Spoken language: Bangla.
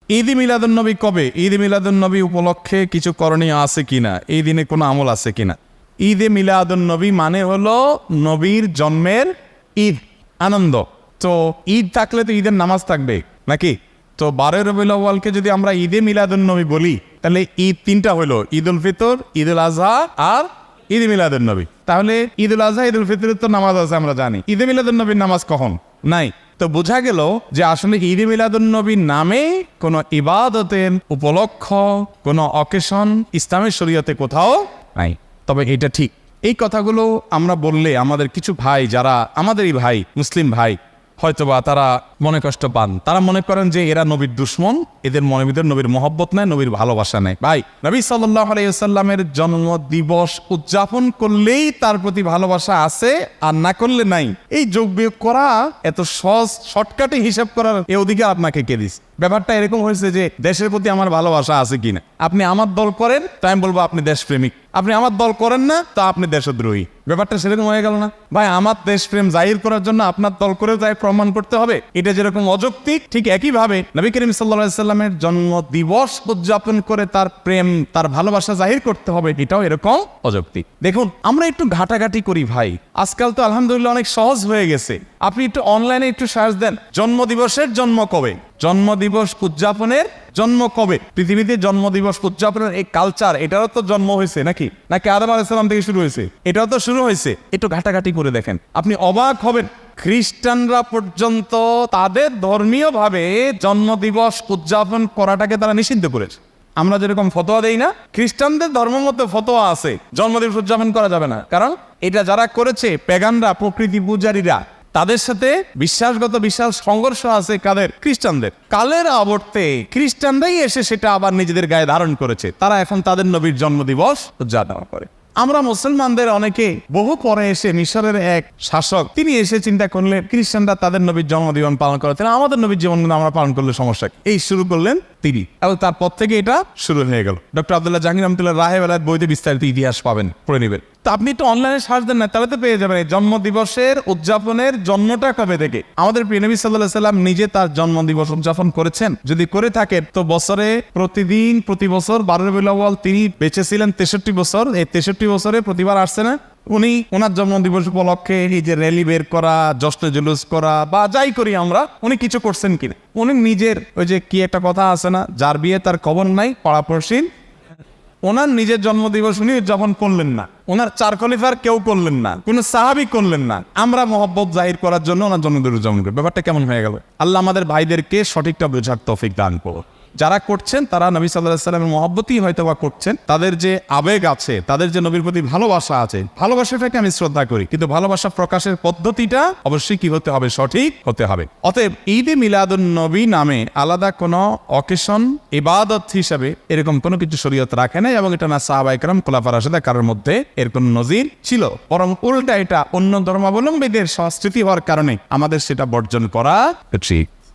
ঈদ মিলাদুন্নবী কবে? ঈদ মিলাদুন্নবী উপলক্ষে কিছু করণীয় আছে কিনা, এই দিনে কোনো আমল আছে কিনা? ঈদে মিলাদুন্নবী মানে হলো নবীর জন্মের ঈদ, আনন্দ। তো ঈদ থাকলে তো ঈদের নামাজ থাকবে নাকি? তো 12 রবিউল আউয়ালকে যদি আমরা ঈদে মিলাদুন্নবী বলি, তাহলে ঈদ তিনটা হলো, ঈদ উল ফিতর, ঈদ উল আজহা আর ঈদ মিলাদুন্নবী। তাহলে ঈদ উল আজহা, ঈদ উল ফিতরের তো নামাজ আছে আমরা জানি, ঈদে মিলাদুন্নবীর নামাজ কখন? নাই। তো বোঝা গেল যে আসলে ঈদে মিলাদুন্নবীর নামে কোনো ইবাদতের উপলক্ষ, কোনো অকেশন ইসলামের শরীয়তে কোথাও নাই। তবে এটা ঠিক, এই কথাগুলো আমরা বললে আমাদের কিছু ভাই, যারা আমাদেরই ভাই, মুসলিম ভাই, হয়তোবা তারা মনে কষ্ট পান। তারা মনে করেন যে এরা নবীর দুশ্মন, এদের মনের ভিতরে নবীর মহব্বত নাই, নবীর ভালোবাসা নেই। ভাই, নবী সাল্লাল্লাহু আলাইহি ওয়াসাল্লামের জন্ম দিবস উদযাপন করলেই তার প্রতি ভালোবাসা আছে, আর না করলে নাই। এই যোগ বিয়োগ করা, এত সহজ শর্টকাটে হিসাব করার এ অধিকার আপনাকে কে দিস? ব্যাপারটা এরকম হয়েছে যে দেশের প্রতি আমার ভালোবাসা আছে কিনা। আপনি আমার দল করেন, তাই আমি বলবো আপনি দেশপ্রেমিক। আপনি আমার দল করেন না, তা আপনি দেশদ্রোহী। ব্যাপারটা সেরকম হয়ে গেল না ভাই? আমার দেশপ্রেম জাহির করার জন্য আপনার দল করে তাই প্রমাণ করতে হবে, এটা যেরকম অযৌক্তিক, ঠিক একইভাবে নবী করিম সাল্লাল্লাহু আলাইহি সাল্লামের জন্ম দিবস উদযাপন করে তার প্রেম, তার ভালোবাসা জাহির করতে হবে, এটাও এরকম অযৌক্তিক। দেখুন, আমরা একটু ঘাটাঘাটি করি ভাই। আজকাল তো আলহামদুলিল্লাহ অনেক সহজ হয়ে গেছে। আপনি একটু অনলাইনে একটু সার্চ দেন, জন্মদিবসের জন্ম কবে, জন্মদিবস উদযাপনের জন্ম কবে। পৃথিবীতে জন্মদিবস উদযাপনের এই কালচার, এটারও তো জন্ম হয়েছে নাকি? নাকি আদম আলাইহিস সালাম থেকে শুরু হয়েছে? এটাও তো শুরু হয়েছে। একটু ঘাটাঘাটি করে দেখেন, আপনি অবাক হবেন। খ্রিস্টানরা পর্যন্ত তাদের ধর্মীয় ভাবে জন্মদিবস উদযাপন করাটাকে তারা নিষিদ্ধ করেছে। আমরা যেরকম ফতোয়া দেই না, খ্রিস্টানদের ধর্মের মধ্যে ফতোয়া আছে জন্মদিবস উদযাপন করা যাবে না। কারণ এটা যারা করেছে পেগানরা, প্রকৃতি পূজারীরা, তাদের সাথে বিশ্বাসগত বিশাল সংঘর্ষ আছে। কাদের? খ্রিস্টানদের। কালের আবর্তে খ্রিস্টানরাই এসে সেটা আবার নিজেদের গায়ে ধারণ করেছে। তারা এখন তাদের নবীর জন্মদিবস উদযাপন করে। আমরা মুসলমানদের অনেকে বহু পরে এসে, মিশরের এক শাসক, তিনি এসে চিন্তা করলেন খ্রিস্টানরা তাদের নবীর জন্মদিবস পালন করে, তাহলে আমাদের নবীর জীবনদিন আমরা পালন করলে সমস্যা কি? এই শুরু করলেন তিনি, এবং তারপর থেকে এটা শুরু হয়ে গেল। ডক্টর আব্দুল্লাহ জাহাঙ্গীর রহমাতুল্লাহ রাহে বেলায়েত বইতে বিস্তারিত ইতিহাস পাবেন, পড়ে নেবেন। তো আপনি একটু অনলাইনে সার্চ দেন না, তাহলে তো পেয়ে যাবেন এই জন্মদিবসের উদযাপনের জন্মটা কবে থেকে। আমাদের প্রিয় নবী সাল্লাল্লাহু আলাইহি সাল্লাম নিজে তার জন্মদিবস উদযাপন করেছেন? যদি করে থাকেন তো বছরে প্রতিদিন, প্রতি বছর 12 রবিউল আউয়াল তিনি বেঁচে ছিলেন 63 বছর। এই 63 বছরে প্রতিবার আসছে না? উনি ওনার জন্মদিবস উপলক্ষে এই যে র্যালি বের করা, জশ্নে জুলুস করা বা যাই করি আমরা, উনি কিছু করছেন কিনা? উনি নিজের ওই যে কি একটা কথা আছে না, যার বিয়ে তার কবর নাই, পাড়াপড়শি, ওনার নিজের জন্মদিবস উনি উদযাপন করলেন না। ওনার 4 খলিফার কেউ করলেন না, কোন সাহাবী করলেন না। আমরা মহব্বত জাহির করার জন্য ওনার জন্মদিন উদযাপন করি। ব্যাপারটা কেমন হয়ে গেল? আল্লাহ আমাদের ভাইদেরকে সঠিকটা বোঝার তৌফিক দান করুন। যারা করছেন তারা নবী সাল্লাল্লাহু আলাইহি সাল্লামের মহব্বতই হয়তো বা করছেন, তাদের যে আবেগ আছে, তাদের যে নবীর প্রতি ভালোবাসা আছে, ভালোবাসাটাকে আমি শ্রদ্ধা করি, কিন্তু ভালোবাসা প্রকাশের পদ্ধতিটা অবশ্যই কি হতে হবে? সঠিক হতে হবে। অতএব ঈদে মিলাদুন নবী নামে আলাদা কোনো অকেশন, ইবাদত হিসাবে এরকম কোনো কিছু শরীয়ত রাখে নাই, এবং এটা না সাহাবায়ে কেরাম, খোলাফায়ে রাশিদিন কারোর মধ্যে এর কোনো নজির ছিল। বরং উল্টা, এটা অন্য ধর্মাবলম্বীদের সংস্কৃতি হওয়ার কারণে আমাদের সেটা বর্জন করা উচিত।